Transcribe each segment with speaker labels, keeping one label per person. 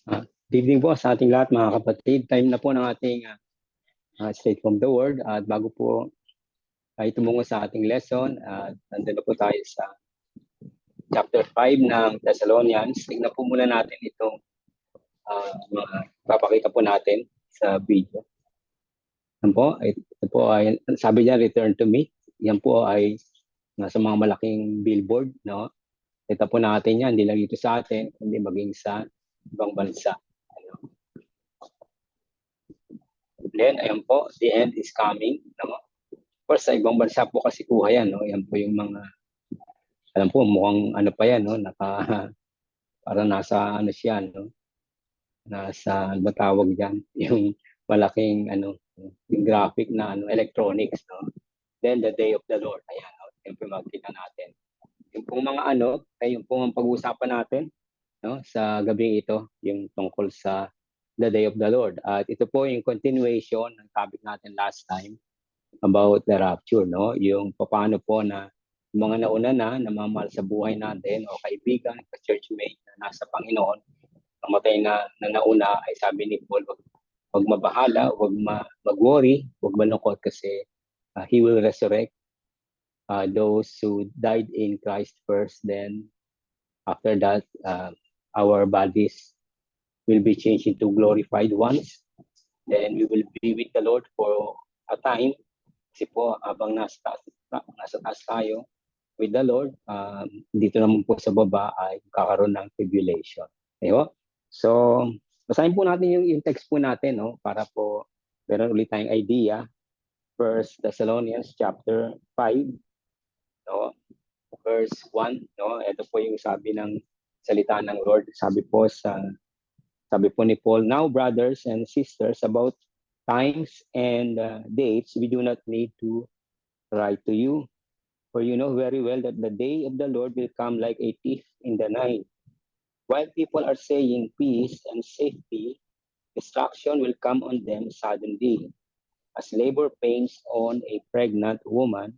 Speaker 1: Good evening po sa ating lahat mga kapatid. Time na po ng ating Straight from the Word. At bago po tayo tumungo sa ating lesson, nandun na po tayo sa chapter 5 ng Thessalonians. Tignan po muna natin itong mga papakita po natin sa video. Ito po ay, sabi niya, return to me. Yan po ay nasa mga malaking billboard. No? Ito po natin yan, hindi lang dito sa atin, kundi maging sa ibang bansa. Then, ayan po, the end is coming. No? Of course, sa ibang bansa po kasi kuha yan. No? Yan po yung mga, alam po, mukhang ano pa yan, no? Parang nasa ano siya, no? Nasa, ano ba tawag dyan? Yung malaking, ano, yung graphic na ano, electronics. No? Then, the day of the Lord. Ayan, no? Yan po yung makikita natin. Yung pong mga ano, ay yung pong ang pag-uusapan natin, no? Sa gabi ito, yung tungkol sa the day of the Lord. At ito po yung continuation ng topic natin last time about the rapture, no? Yung paano po na mga nauna na namamahal sa buhay natin o kaibigan, ka-churchmate na nasa Panginoon, namatay na nauna ay sabi ni Paul, wag mabahala, mag-worry, wag malungkot kasi He will resurrect those who died in Christ first. Then after that, our bodies will be changed into glorified ones. Then we will be with the Lord for a time. Kasi po, habang nasa taas tayo with the Lord, dito naman po sa baba ay kakaroon ng tribulation. Ayo? So, basahin po natin yung text po natin, no? Para po meron ulit tayong idea. 1 Thessalonians chapter 5, no? Verse 1, no? Ito po yung sabi ng salita ng Lord. Sabi po ni Paul, now brothers and sisters, about times and dates, we do not need to write to you. For you know very well that the day of the Lord will come like a thief in the night. While people are saying peace and safety, destruction will come on them suddenly, as labor pains on a pregnant woman,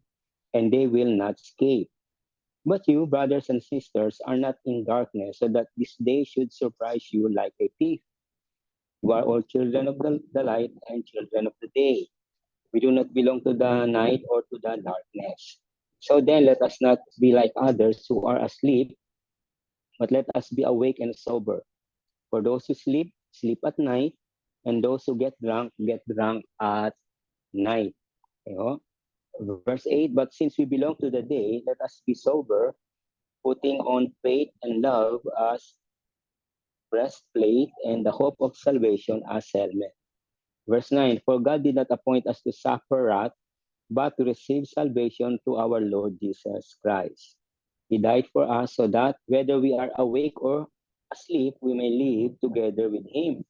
Speaker 1: and they will not escape. But you, brothers and sisters, are not in darkness, so that this day should surprise you like a thief. You are all children of the light and children of the day. We do not belong to the night or to the darkness. So then let us not be like others who are asleep, but let us be awake and sober. For those who sleep, sleep at night, and those who get drunk at night. Okay? Verse 8, but since we belong to the day, let us be sober, putting on faith and love as breastplate and the hope of salvation as helmet. Verse 9, for God did not appoint us to suffer wrath, but to receive salvation through our Lord Jesus Christ. He died for us so that whether we are awake or asleep, we may live together with Him.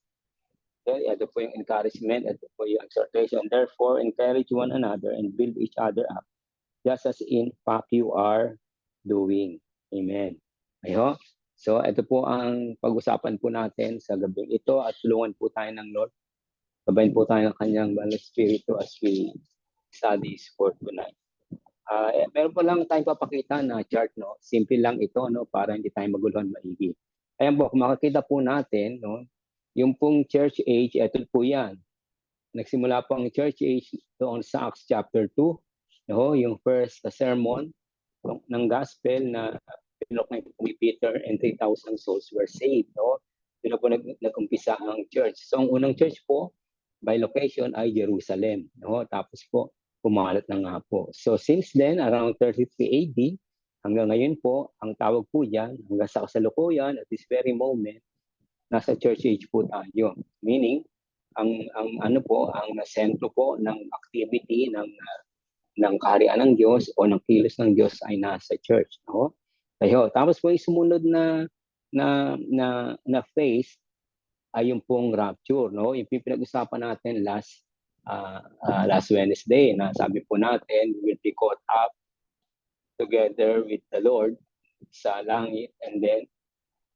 Speaker 1: Okay, ito po yung encouragement, ito po yung exhortation. Therefore, encourage one another and build each other up, just as in fact you are doing. Amen. Ayo. So, ito po ang pag-usapan po natin sa gabing ito at tulungan po tayo ng Lord. Gabayin po tayo ng kanyang banal spirito as we study for tonight. Meron po lang tayong papakita na chart, no? Simple lang ito, no? Para hindi tayo maguluhan maigi. Ayan po, kung makikita po natin, no? Yung pong church age, ito po yan. Nagsimula po ang church age doon sa Acts chapter 2, no? Yung first sermon ng gospel na pinok ni Peter and 3,000 souls were saved, no? Yun po nag-umpisa ang church. So, ang unang church po, by location ay Jerusalem, no? Tapos po, pumalat na nga po. So since then, around 33 AD, hanggang ngayon po, ang tawag po dyan, hanggang sa kasalukuyan, at this very moment, nasa church age po tayo. Meaning, ang sentro po ng activity ng kaharian ng Diyos o ng kilos ng Diyos ay nasa church. No? Tayo. Tapos po yung sumunod na phase ay yung pong rapture. No? Yung pinag-usapan natin last Wednesday na sabi po natin, we will be caught up together with the Lord sa langit, and then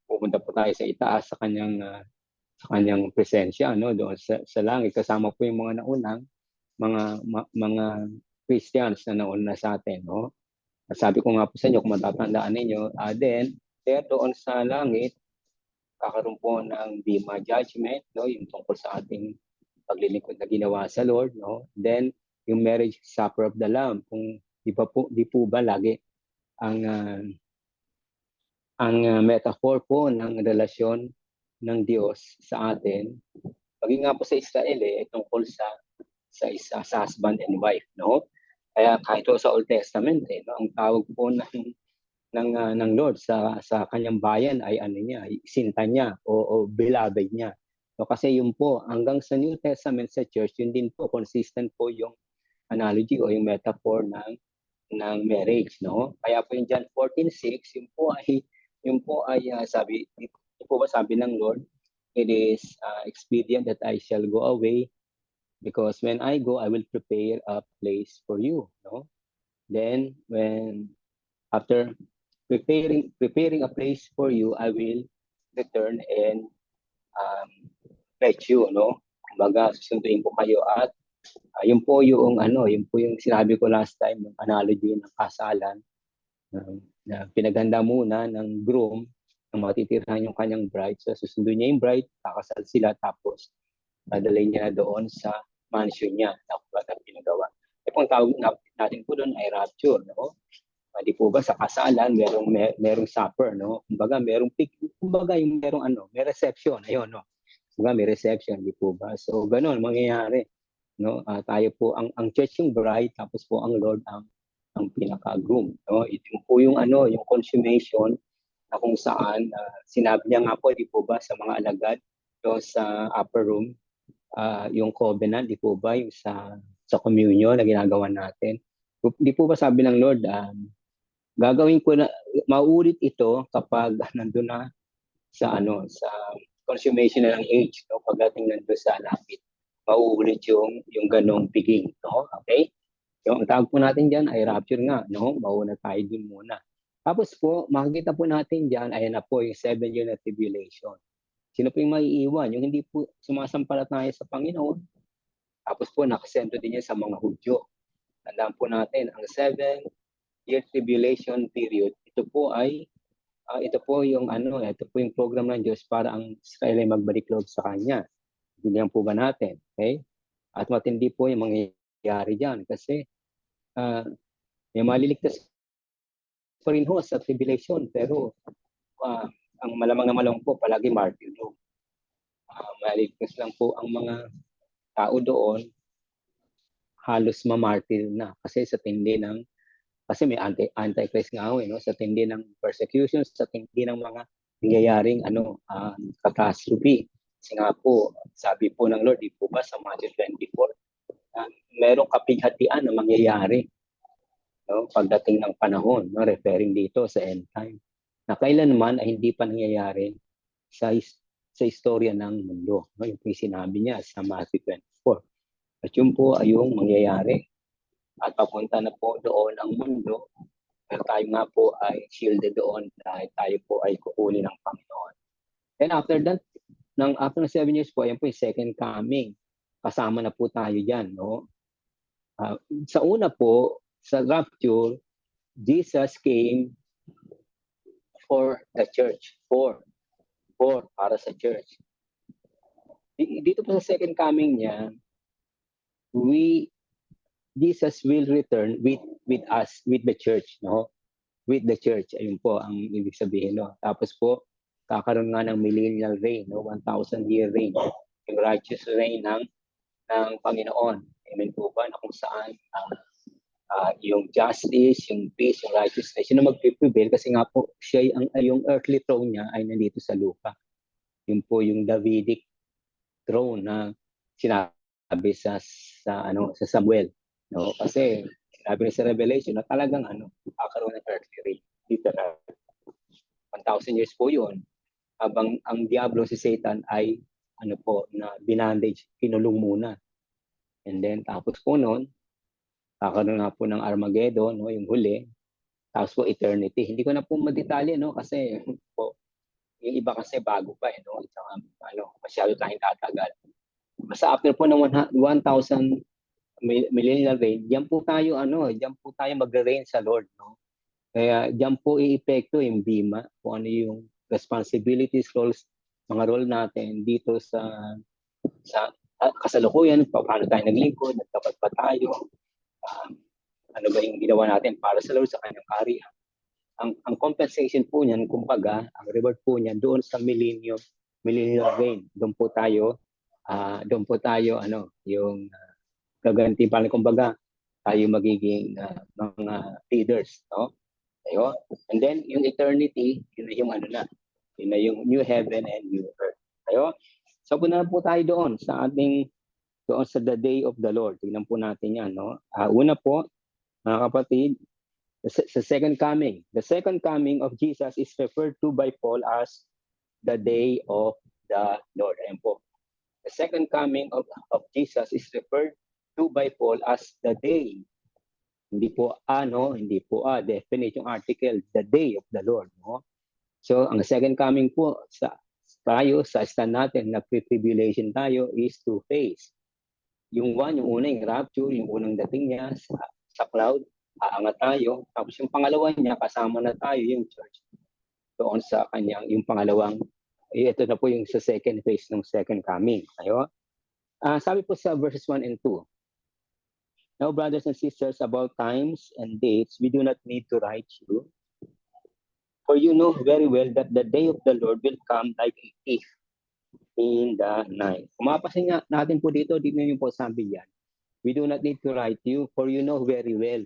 Speaker 1: pupunta po tayo sa itaas sa kanyang presensya, no, doon sa langit kasama po yung mga naunang mga Christians na nauna sa atin, no. Sabi ko nga po sa inyo, kung matatandaan ninyo, then there doon sa langit kakaroon po ng Bema judgment, no, yung tungkol sa ating paglilingkod na ginawa sa Lord, no. Then yung marriage supper of the Lamb, kung di po ba lagi ang metaphor po ng relasyon ng Diyos sa atin, maging nga po sa Israel tungkol sa husband and wife, no? Kaya kahit po sa Old Testament no, ang tawag po ng Lord sa kanyang bayan ay ano niya, sinta niya o beloved niya. So kasi yun po hanggang sa New Testament sa church, yun din po consistent po yung analogy o yung metaphor ng marriage, no? Kaya po yung John 14:6, yun po ay sabi, yun po ba sabi ng Lord, it is expedient that I shall go away because when I go, I will prepare a place for you, no? Then when after preparing a place for you, I will return and fetch you, no? Kumbaga, susunduin ko kayo at yun po yung yun po yung sinabi ko last time, yung analogy ng kasalan na pinaghanda muna ng groom ng matitirahan yung kanyang bride. So susunduin niya yung bride, kakasal sila, tapos dadalhin niya doon sa mansion niya. Tapos ang pinagawa. Kung tawag natin po doon ay rapture, no? Di po ba sa kasalan merong supper, no? Kumbaga may reception, ayun, no? Kumbaga may reception, di po ba? So ganoon mangyayari, no? Tayo po ang church yung bride, tapos po ang Lord ang pinaka-groom, no? Ito po yung yung consummation na kung saan sinabi niya nga po, di po ba, sa mga alagad so sa upper room, yung covenant, di po ba, yung sa communion na ginagawa natin. Di po ba sabi ng Lord, gagawin ko na, maulit ito kapag nandun na sa consummation na ng age, no? Pagdating nandun sa lapit, mauulit yung ganong piging, no? Okay? Yung tawag po natin dyan ay rapture nga, no? Mauna tayo dun muna. Tapos po, makikita po natin dyan, ayan na po yung 7-year na tribulation. Sino po yung maiiwan? Yung hindi po sumasampalataya sa Panginoon. Tapos po, nakasentro din yan sa mga Hudyo. Tandaan po natin, ang 7-year tribulation period, ito po yung program ng Diyos para ang Israel ay magbalik loob sa Kanya. Hindi po ba natin? Okay? At matindi po yung mangyayari dyan kasi may maliligtas pa rin ho sa tribulation, pero ang malamang na malamang po palagi martyrdom. Maliligtas lang po ang mga tao doon, halos mamartir na kasi may antichrist nga no, sa tindi ng persecution, sa tindi ng mga nangyayaring catastrophe. Kasi nga po, sabi po ng Lord, di po ba sa Matthew 24, merong kapighatian na mangyayari, no, pagdating ng panahon, no, referring dito sa end time, na kailanman ay hindi pa nangyayari sa istorya ng mundo. No? Yung sinabi niya sa Matthew 24. At yun po ay yung mangyayari. At papunta na po doon ang mundo. Pero tayo nga po ay shielded doon dahil tayo po ay kukunin ng Panginoon. And after that, after 7 years po, ayan po yung second coming. Kasama na po tayo dyan. No? Sa una po, sa rapture, Jesus came for the church. For para sa church. Dito po sa second coming niya, Jesus will return with us, with the church, no? With the church, ayun po ang ibig sabihin, no? Tapos po, kakaroon nga ng millennial reign, no? 1,000-year reign, yung righteous reign ng Panginoon. Amen po ba? Na kung saan yung justice, yung peace, yung righteousness, yun ang mag-prevail kasi nga po, yung earthly throne niya ay nandito sa lupa. Yun po yung Davidic throne na sinabi sa Samuel. No, kasi sabi sa Revelation na talagang kakaroon ng earthly reign. Literal. 1,000 years po yun. Habang ang Diablo, si Satan, ay na binandage, kinulong muna. And then, tapos po noon, kakaroon na po ng Armageddon, no, yung huli. Tapos po eternity. Hindi ko na po madetalye, no, kasi po, yung iba kasi bago pa, no, masyado tayong tatagal. Basta after po ng 1,000 millennial reign, diyan po tayo magre-reign sa Lord, no? Kaya diyan po iepekto yung bima, kung ano yung responsibilities, roles mga role natin dito sa kasalukuyan, paano tayo naglingkod, nagtapat pa tayo, ano ba yung ginawa natin para sa Lord sa kanyang kaharian. Ang compensation po niyan, kumbaga, ang reward po niyan doon sa millennial reign. Doon po tayo yung gagantimpalan, kumbaga, tayo magiging mga leaders, no? Ayo. And then yung eternity, yun na yung yun na yung new heaven and new earth. Ayo. So punta po tayo doon sa the day of the Lord. Tingnan po natin yan, no? Una po, mga kapatid, the second coming. The second coming of Jesus is referred to by Paul as the day of the Lord. Ayan po. The second coming of Jesus is referred to by Paul as the day. Hindi po definite yung article, the day of the Lord. No? So, ang second coming po sa stand natin na pre-tribulation tayo is to face. Yung unang rapture, yung unang dating niya sa cloud, aangat tayo. Tapos yung pangalawa niya, kasama na tayo yung church. Doon sa kanyang, yung pangalawang, ito na po yung sa second phase ng second coming. Ayo. Sabi po sa verses 1 and 2, now, brothers and sisters, about times and dates, we do not need to write you. For you know very well that the day of the Lord will come like a thief in the night. Kung mapasin natin po dito yung po sabi yan. We do not need to write you, for you know very well.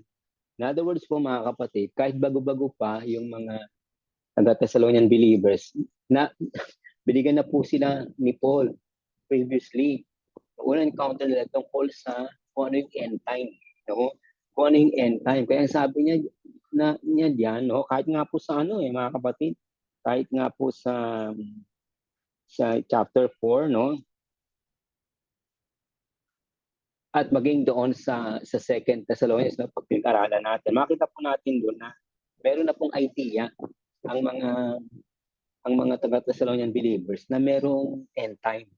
Speaker 1: In other words po mga kapatid, kahit bago-bago pa yung mga taga-Thessalonian believers, na binigyan na po sila ni Paul previously. Unang encounter nila tungkol sa kung ano yung end time. No? Kung ano yung end time. Kaya sabi niya diyan, no? Kahit nga po sa mga kapatid, kahit nga po sa chapter 4, no? At maging doon sa second Thessalonians, no? Pag pinag-aralan natin, makita po natin doon na meron na pong idea ang mga taga-Thessalonian believers na merong end time.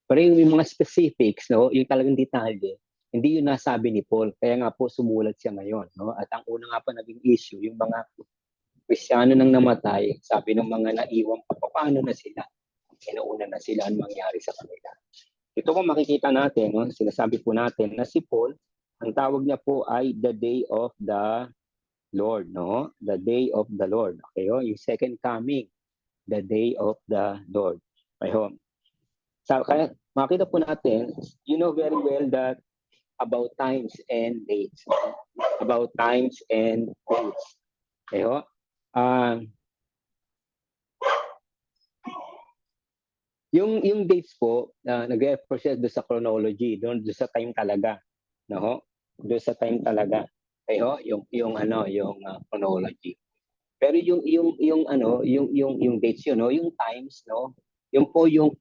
Speaker 1: Pero yung mga specifics, no, yung talagang detalye, hindi yun nasabi ni Paul. Kaya nga po sumulat siya ngayon. No? At ang una nga pa naging issue, yung mga Kristiyano nang namatay, sabi ng mga naiwang paano na sila. Inuuna na sila ang mangyari sa kanila. Ito po makikita natin, no? Sinasabi po natin na si Paul, ang tawag niya po ay the day of the Lord. No? The day of the Lord. Okay, yung second coming, the day of the Lord. Okay, kaya makita po natin, you know very well that about times and dates. About times and dates. Okay, yung dates po, nag-refer siya doon sa chronology, doon sa time talaga. No? Doon sa time talaga. Okay, yung chronology. Pero yung dates yun, no? Yung times, no? Yung po yung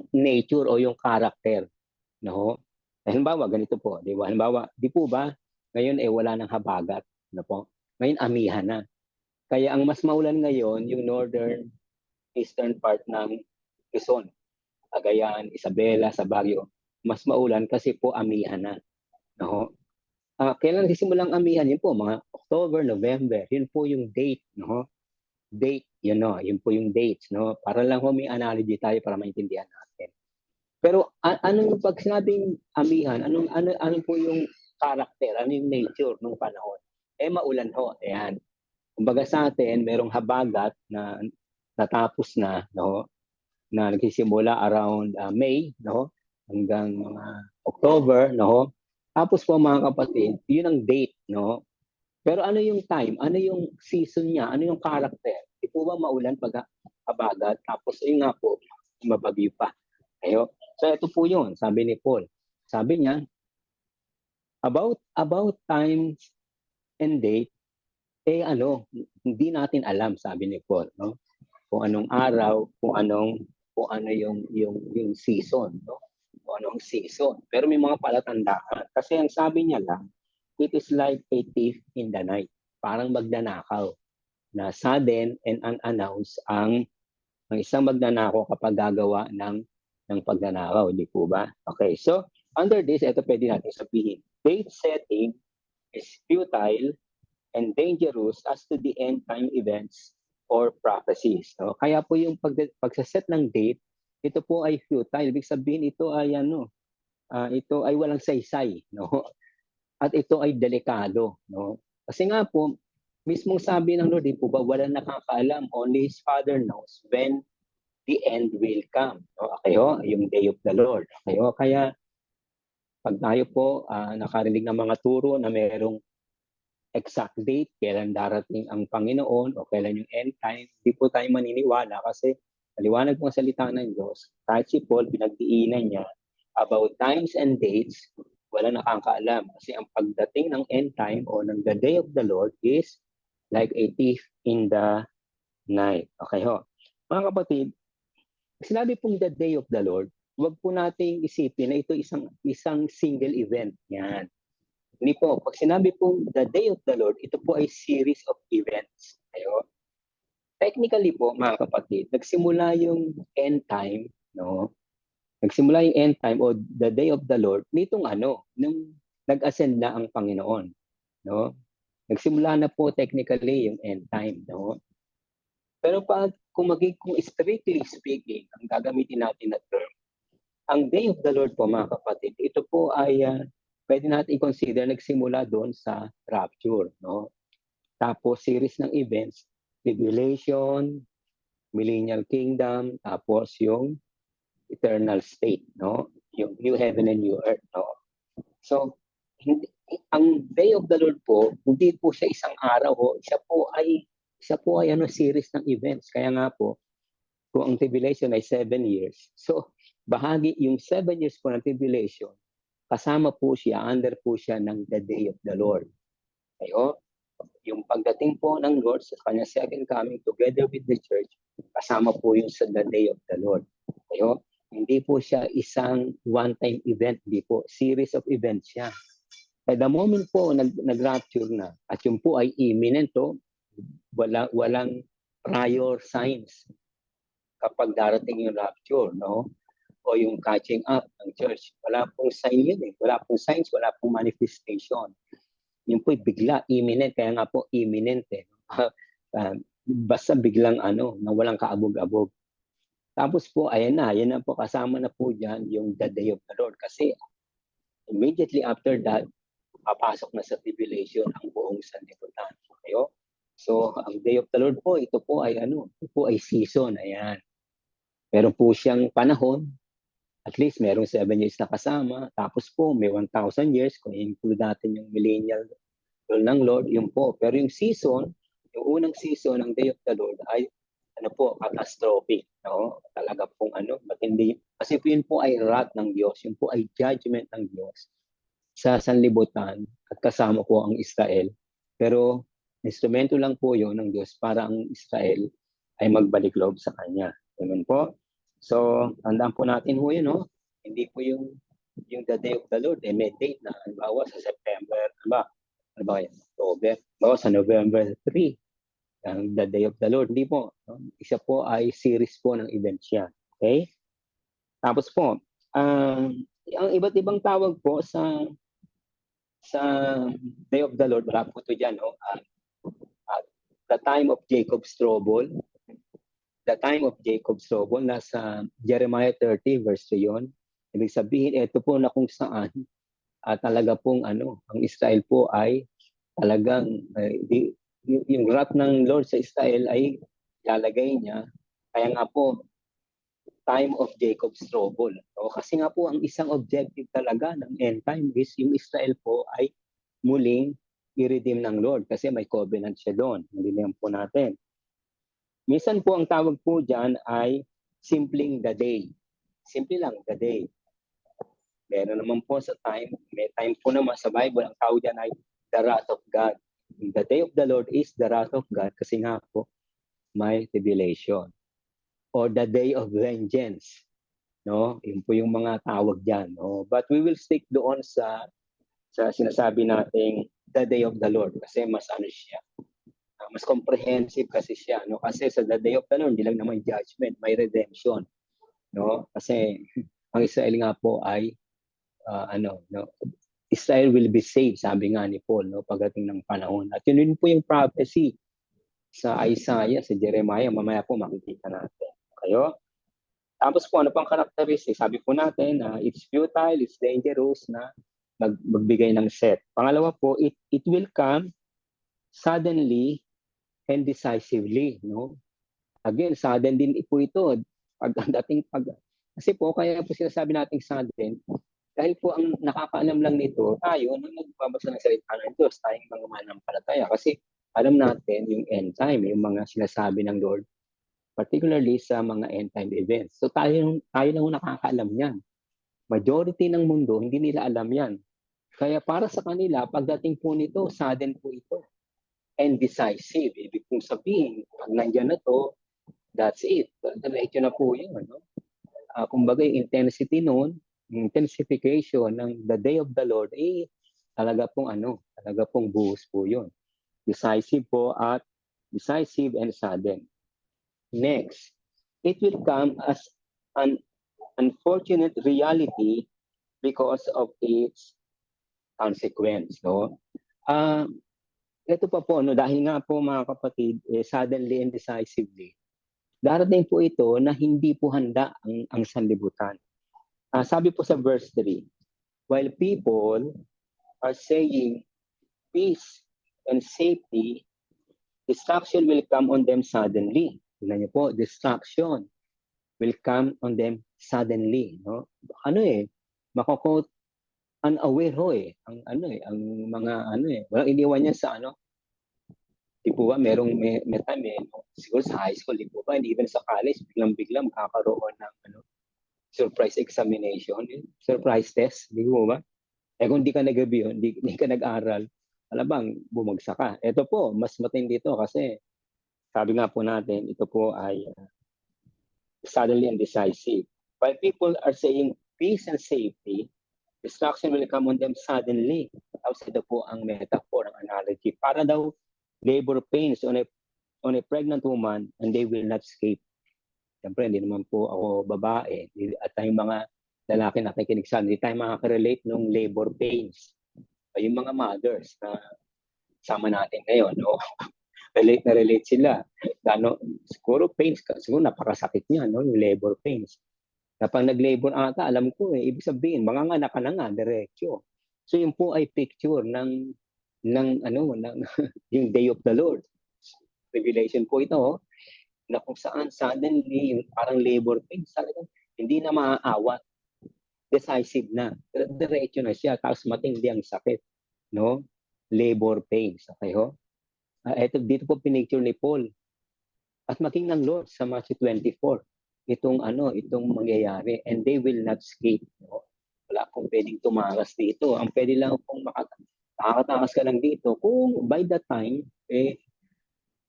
Speaker 1: nature o yung character, no? Halimbawa, ganito po, di ba? Halimbawa, di po ba, ngayon wala nang habagat, no po? Ngayon amihan na. Kaya ang mas maulan ngayon, yung northern, eastern part ng Quezon, Cagayan, Isabela, sa Baguio, mas maulan kasi po amihan na. No? Kailan nagsimulang amihan? Yun po, mga October, November. Yun po yung date, no? Date, yun po yung dates, no? Para lang may analogy tayo para maintindihan natin. Pero ano yung pag sinabing amihan, ano po yung character, ano yung nature ng panahon? Maulan ho, ayan. Kumbaga sa atin, merong habagat na natapos na, no? Na nagsisimula around May, no? Hanggang mga October, no? Tapos po mga kapatid, yun ang date, no? Pero ano yung time? Ano yung season niya? Ano yung character? Di po ba maulan pag habagat? Tapos yun nga po, mabagyo pa. Ayo. So ito po yun, sabi ni Paul. Sabi niya, about times and date, hindi natin alam, sabi ni Paul, no? Kung anong araw, kung ano yung season, no? Kung anong season. Pero may mga palatandaan. Kasi ang sabi niya lang, it is like a thief in the night. Parang magnanakaw na sudden and unannounced ang isang magnanakaw kapag gagawa ng pagnanakaw, di po ba? Okay, so under this, ito pwede natin sabihin. Date setting is futile and dangerous as to the end time events or prophecies. No? Kaya po yung pagsaset ng date, ito po ay futile. Ibig sabihin ito ay ito ay walang saysay, no? At ito ay delikado, no? Kasi nga po, mismong sabi ng Lord, di po ba, walang nakakaalam, only His Father knows when the end will come. No? Kayo, yung day of the Lord. Kaya pag tayo po nakarinig ng mga turo na mayroong exact date, kailan darating ang Panginoon o kailan yung end time, hindi po tayo maniniwala kasi maliwanag po ang salita ng Diyos. Kahit si Paul, pinagdiinan niya about times and dates, wala nakakaalam. Kasi ang pagdating ng end time o ng the day of the Lord is like a thief in the night. Okay ho. Mga kapatid, sinabi pong the day of the Lord, huwag po nating isipin na ito isang single event. Yan. Hindi po. Pag sinabi pong the day of the Lord, ito po ay series of events. Ayo. Technically po, mga kapatid, nagsimula yung end time, no? Nagsimula yung end time o the day of the Lord nitong nung nag-ascend na ang Panginoon, no? Nagsimula na po technically yung end time, no? Pero kung strictly speaking, ang gagamitin natin na term, ang day of the Lord po, mga kapatid, ito po ay pwede natin i-consider nagsimula doon sa rapture, no? Tapos series ng events, tribulation, millennial kingdom, tapos yung eternal state, no? Yung new heaven and new earth, no? So, ang day of the Lord po, hindi po siya isang araw, siya po ay series ng events. Kaya nga po, kung ang tribulation ay 7 years, so bahagi yung 7 years po ng tribulation, kasama po siya, under po siya ng the day of the Lord. Kayo, yung pagdating po ng Lord sa kanya second coming together with the church, kasama po yung sa the day of the Lord. Kayo, hindi po siya isang one-time event, hindi po, series of events siya. At the moment po nag-rapture na, at yung po ay imminent, walang prior signs kapag darating yung rapture, no? O yung catching up ng church. Wala pong sign yun eh. Wala pong signs, wala pong manifestation. Yun po bigla, imminent. Kaya nga po imminent eh. Basta biglang na walang kaabog-abog. Tapos po, ayan na po, kasama na po dyan yung the day of the Lord. Kasi immediately after that, papasok na sa tribulation ang buong sanlibutan. Kayo? So, ang day of the Lord po, ito po ay ito po ay season. Ayan. Meron po siyang panahon, at least merong 7 years na kasama. Tapos po, may 1,000 years, kung include natin yung millennial ng Lord, yun po. Pero yung season, yung unang season ng Day of the Lord ay catastrophic. No? Talaga pong matindi. Kasi yun po ay wrath ng Diyos. Yun po ay judgment ng Diyos sa sanlibutan at kasama po ang Israel. Pero instrumento lang po yun ng Diyos para ang Israel ay magbalik loob sa Kanya. Amen po. So, tandaan po natin po yun, no? Hindi po yung the day of the Lord, may date na, halimbawa sa September, October, halimbawa sa November 3, ang the day of the Lord. Hindi po. No? Isa po ay series po ng events yan. Okay? Tapos po, ang iba't ibang tawag po sa day of the Lord, wala po ito dyan, no? The time of Jacob's trouble. The time of Jacob's trouble, nasa Jeremiah 30 verse 3 yun. Ibig sabihin, ito po na kung saan talaga pong ang Israel po ay talagang yung wrath ng Lord sa Israel ay lalagay niya. Kaya nga po, time of Jacob's trouble. O, kasi nga po, ang isang objective talaga ng end time is yung Israel po ay muling i-redeem ng Lord kasi may covenant siya doon. Nalilihan po natin. Minsan po ang tawag po dyan ay simpling the day. Simple lang, the day. Meron naman po sa time, may time po naman sa Bible, ang tawag dyan ay the wrath of God. The day of the Lord is the wrath of God kasi nga po may tribulation. Or the day of vengeance. No? Yun po yung mga tawag dyan. No? But we will stick doon sa sinasabi nating the day of the Lord kasi mas siya. Mas comprehensive kasi siya, no? Kasi sa the day of the Lord, hindi lang naman judgment, may redemption, no? Kasi ang Israel nga po ay no? Israel will be saved, sabi nga ni Paul, no? Pagdating ng panahon. At yun po yung prophecy sa Isaiah, sa Jeremiah, mamaya po makikita natin. Kayo? Tapos po, ano pang characteristic? Sabi po natin na it's futile, it's dangerous na magbigay ng set. Pangalawa po, it will come suddenly and decisively, no? Again, sudden din po ito. Kasi po, kaya po sinasabi natin sudden, dahil po ang nakakaalam lang nito, tayo, nung nagbabasa ng salita ng Diyos, tayong mga manampalataya. Kasi alam natin yung end time, yung mga sinasabi ng Lord, particularly sa mga end time events. So tayo lang nakakaalam yan. Majority ng mundo, hindi nila alam yan. Kaya para sa kanila, pagdating po nito, sudden po ito. And decisive. Ibig kong sabihin, pag nandyan na to, that's it. Diretso na po yun. No? Kumbaga, yung intensity noon, yung intensification ng the day of the Lord, talaga pong buhos po yun. Decisive po at decisive and sudden. Next, it will come as an unfortunate reality because of its consequence. No? Ito pa po, no, dahil nga po mga kapatid, suddenly and decisively, darating po ito na hindi po handa ang sanlibutan. Sabi po sa verse 3, while people are saying peace and safety, destruction will come on them suddenly. Tingnan niyo po, destruction will come on them suddenly. No? Makakot unaware ho ang mga walang iniwan niya sa di po ba, may time siguro sa high school, di po ba, even sa college, biglang makakaroon ng surprise examination, surprise test, di po ba? Kung di ka nag-review, di ka nag-aral, bang bumagsak ka. Ito po, mas matindi ito kasi sabi nga po natin, ito po ay suddenly and decisive. While people are saying peace and safety, destruction will come on them suddenly. Tapos ito po ang metaphor, ang analogy. Para daw labor pains on a pregnant woman and they will not escape. Siyempre, hindi naman po ako babae. At tayong mga lalaki nakikinig sa hindi tayo makaka-relate ng labor pains. Yung mga mothers na sama natin ngayon, no? relate sila. Siguro pains, siguro napakasakit niya, no? Yung labor pains. Kapag nag-labor ata, alam ko ibig sabihin, mga anak ka na nga, diretso. So yun po ay picture ng yung day of the Lord. Revelation po ito, na kung saan suddenly, yung parang labor pains, talagang hindi na maaawat. Decisive na. Diretso na siya, tapos matindi ang sakit. No? Labor pains. Okay ho? Dito po pinicture ni Paul. At maging ng Lord sa Matthew 24. Itong mangyayari. And they will not escape. No? Wala pong pwedeng tumakas dito. Ang pwede lang pong makakatakas ka lang dito kung by that time,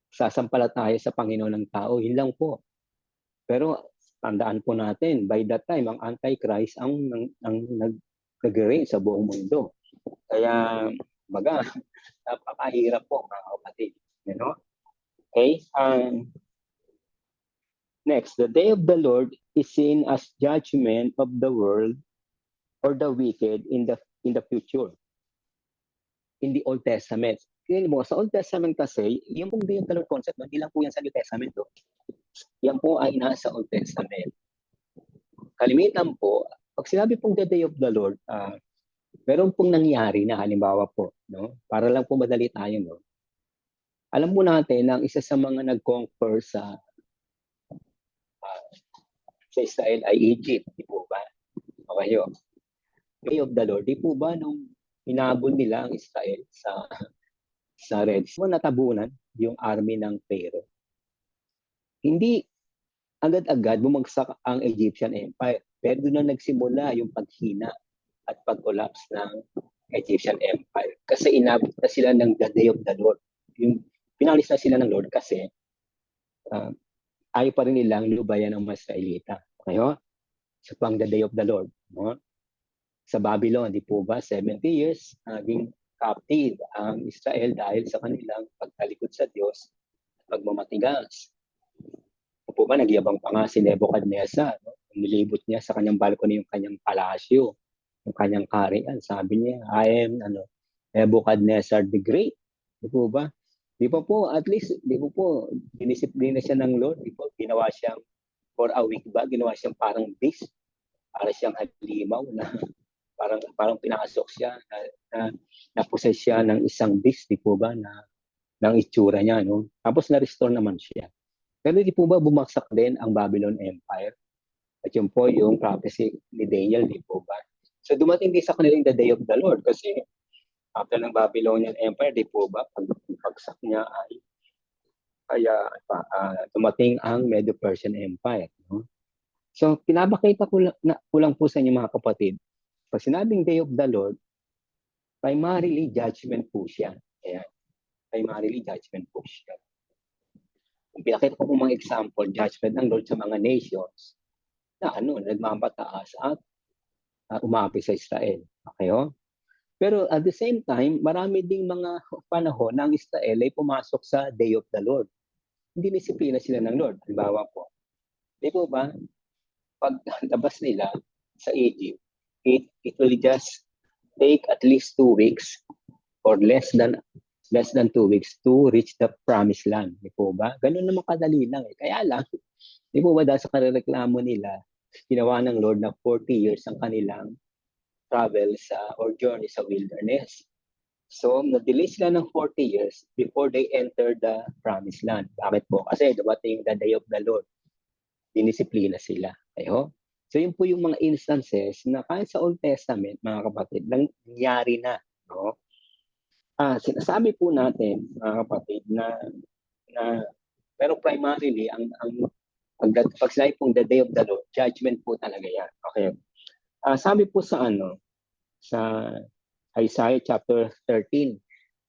Speaker 1: sasampalataya sa Panginoon ng tao. Yun lang po. Pero tandaan po natin, by that time, ang Antichrist ang nag-reign sa buong mundo. Kaya, napakahirap po, mga kapatid. You know? Okay? Next, the day of the Lord is seen as judgment of the world or the wicked in the future. In the Old Testament. Kaya mo, sa Old Testament kasi, yung pong day of the Lord concept, hindi lang po yan sa New Testament. Yan po ay nasa Old Testament. Kalimitan po, pag sinabi pong the day of the Lord, meron pong nangyari na halimbawa po, no? Para lang po madali tayo, no? Alam po natin na ang isa sa mga nag-conquer sa Israel ay Egypt, di po ba? Okay yun. Day of the Lord, di po ba nung hinabol nila ang Israel sa Red Sea, natabunan yung army ng Pharaoh. Hindi agad-agad bumagsak ang Egyptian Empire. Pero doon na nagsimula yung paghina at pag-collapse ng Egyptian Empire. Kasi inabot na sila ng the day of the Lord. Yung pinalis na sila ng Lord kasi ayaw pa rin nilang lubayan ng mga Israelita. Okay, so pang the day of the Lord. No? Sa Babylon, di po ba, 70 years, naging captive ang Israel dahil sa kanilang pagtalikod sa Diyos at pagmamatigas. Po ba, nagyabang pa nga si Nebuchadnezzar, no? Nilibot niya sa kanyang balcony yung kanyang palasyo, yung kanyang kaharian. Sabi niya, I am Nebuchadnezzar the Great. Di po ba? Di pa po, at least, di po, dinisiplina siya ng Lord. Di po, ginawa siyang, for a week ba, ginawa siyang parang beast. Para siyang halimaw na parang pinasok siya na naposes siya ng isang beast, di po ba, na ng itsura niya, no? Tapos na-restore naman siya. Pero di po ba bumagsak din ang Babylon Empire? At yun po yung prophecy ni Daniel, di po ba? So dumating din sa kanila the day of the Lord kasi after ng Babylonian Empire, di po ba, pagpagsak niya ay kaya dumating ang Medo-Persian Empire. No? So pinapakita ko lang po sa inyo mga kapatid, pag sinabing day of the Lord, primarily judgment po siya. Ayan. Primarily judgment po siya. Kung pinakita ko po mga example, judgment ng Lord sa mga nations na nagmamataas at umapi sa Israel. Okay, oh? Pero at the same time, marami ding mga panahon na ang Israel ay pumasok sa day of the Lord. Hindi disiplina sila ng Lord. Halimbawa po, di po ba, pag labas nila sa Egypt, it will just take at least 2 weeks or less than 2 weeks to reach the promised land. Di po ba? Ganun naman kadali lang. Kaya lang, di po ba dahil sa kareklamo nila, ginawa ng Lord na 40 years ang kanilang travel or journey sa wilderness. So, na-delay sila ng 40 years before they enter the promised land. Bakit po? Kasi dumating the day of the Lord. Dinisiplina sila. Ayo? So, yun po yung mga instances na kahit sa Old Testament, mga kapatid, nangyari na. No? Sinasabi po natin, mga kapatid, na pero primarily, pag sinabi pong the day of the Lord, judgment po talaga yan. Okay. Sabi po sa Isaiah chapter 13,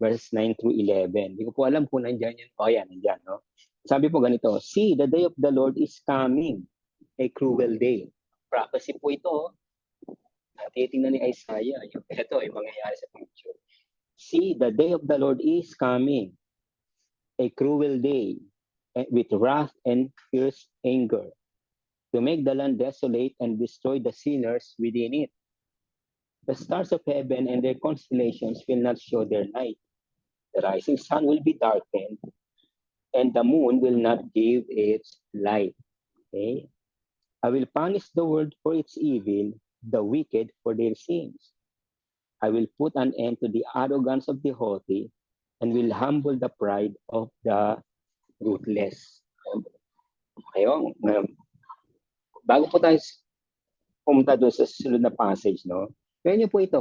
Speaker 1: verse 9 through 11. Hindi ko po alam kung nandiyan yun. Yan, nandiyan. No? Sabi po ganito, see, the day of the Lord is coming, a cruel day. Prophecy po ito. Titingnan ni Isaiah. Ito ay mangyayari sa future. See, the day of the Lord is coming, a cruel day, with wrath and fierce anger, to make the land desolate and destroy the sinners within it. The stars of heaven and their constellations will not show their light. The rising sun will be darkened, and the moon will not give its light. Okay? I will punish the world for its evil, the wicked for their sins. I will put an end to the arrogance of the haughty, and will humble the pride of the ruthless. Kayo, bago po tayo pumunta doon sa susunod na passage, no? Kaya niyo po ito,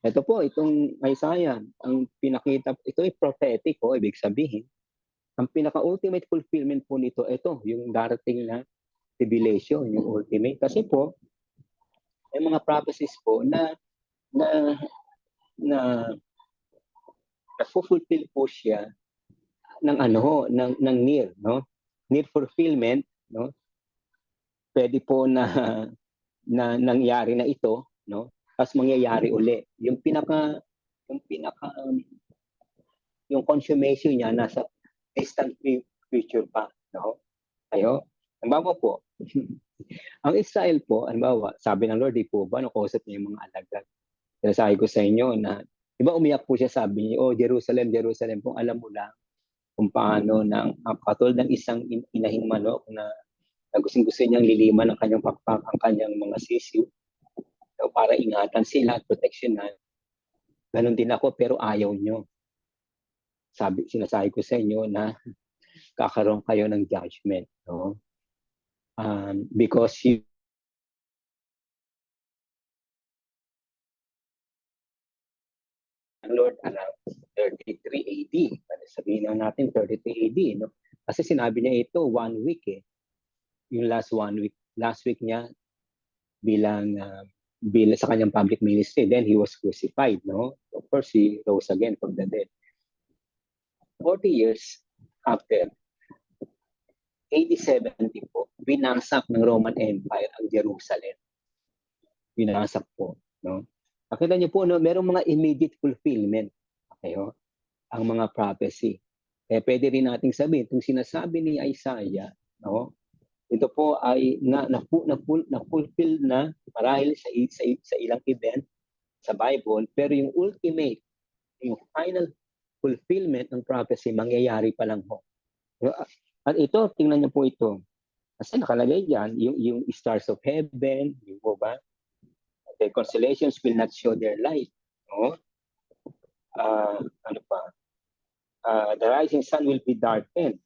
Speaker 1: ito po, itong Isaiah, ang pinakita, ito ay prophetic, ibig sabihin. Ang pinaka-ultimate fulfillment po nito, ito, yung darating na tribulation, yung ultimate. Kasi po, may mga prophecies po na fulfill po siya ng ng near, no? Near fulfillment, no? Pwede po na nangyari na ito, no? Tapos mangyayari uli. Yung consummation niya nasa distant future pa, no? Ayo. Halimbawa po, ang Israel po, halimbawa, sabi ng Lord, di po ba, nakusap niya yung mga alagad. Sinasabi ko sa inyo na, di ba umiyak po siya, sabi niya, Jerusalem, Jerusalem, kung alam mo lang kung paano katulad ng isang inahing manok na gusto niyang liliman ng kanyang pakpak, ang kanyang mga sisiw, para ingatan sila at proteksyonan. Ganon din ako, pero ayaw nyo. Sinasabi ko sa inyo na kakaroon kayo ng judgment. No? Because Lord around 33 AD. Sabihin na natin 33 AD. No? Kasi sinabi niya ito 1 week Yung last week niya bilang sa kanyang public ministry. Then he was crucified. No? Of course, he rose again from the dead. 40 years after, AD 70 po, binasak ng Roman Empire ang Jerusalem. Binasak po. No? Nakita niyo po, no, merong mga immediate fulfillment. Okay, ang mga prophecy. Pwede rin nating sabihin, itong sinasabi ni Isaiah, no, ito po ay na-fulfill na marahil sa ilang event sa Bible, pero yung ultimate, yung final fulfillment ng prophecy, mangyayari pa lang ho. At ito, tingnan niyo po ito. Kasi nakalagay dyan, yung stars of heaven, yung po ba? The constellations will not show their light. No? Ano pa? The rising sun will be darkened